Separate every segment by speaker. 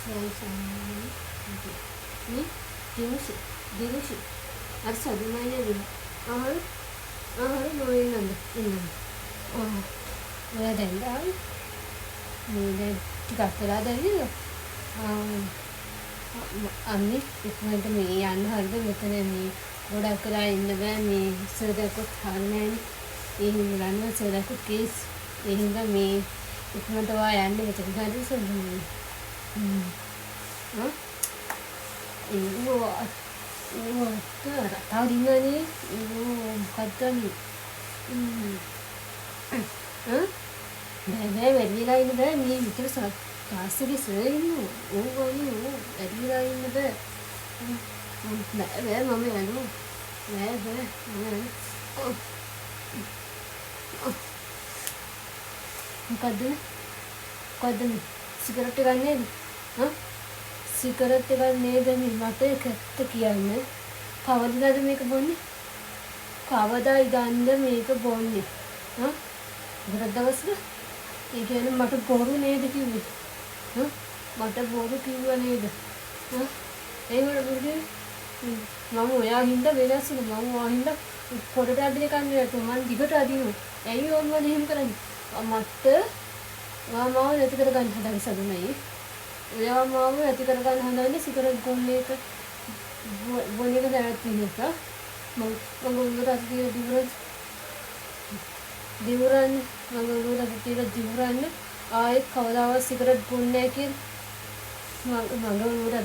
Speaker 1: ini dilusi harus ada mainnya dulu ahal mau ini oh ada enggak ini juga ada juga අම්මි ඉක්මනට මේ යන්න හරිද මෙතන මේ ගොඩක් වෙලා ඉන්න බෑ මේ ඉස්සරදකුත් හරිනේ ඒ හින්දා ගන්න ඉස්සරදකුත් කේස් ඒ හින්දා මේ ඉක්මනට වා යන්න මෙතන හරිද සම්මු 이거 다 어딨나니? 이거 봤더니 응? 왜 웬일이라 있는데 니 밑에서 가스기 쓰여있노 오거니 웬일이라 있는데 왜 맘에 안 와? 왜 맘에 안 와? මොකද්ද සිගරට් එකක් නේද? සිගරට් එකක් නේද මේ මට ඇත්ත කියන්න. කවදාද මේක බොන්නේ? කවදා ඉඳන්ද මේක බොන්නේ? ගොඩක් දවස්ද? ඒ කියන්නේ මට බොරු නේද කිව්වේ? මට බොරු කිව්වා නේද? ඒ වගේ මම ඔයා හින්දා වෙනස් වුණා. මම ඔයා හින්දා පොඩට අදින කන්නේ නැතුව මම දිගට අදිනවා. ඇයි ඕන්වල එහෙම කරන්නේ? මට ඔයා මාව නැති කරගන්න හදන සදුනයි. ඔයා මාව නැති කරගන්න හදන්නේ සිගරට් බොන්න එක බොන එක නැවැත්තින එක. මම උඹට දිවුරන් මම උඹට දිවුරන් ආයෙත් කවදාවත් සිගරට් බොන්නේ නැහැ කියලා මම උඹට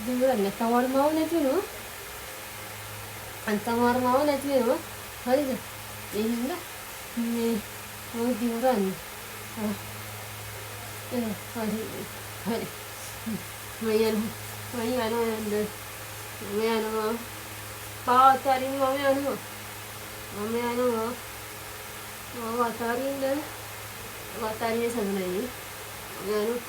Speaker 1: දිවුරන් නැතවර මාව නැති වෙනවා. අන්තමාර මාව නැති වෙනවා. හරිද? ඒ හින්දා මේ මම දිවුරන් හරි මම යනවා පාතරින් මම යනවා වතාරින්න සඳනයි මම යනවා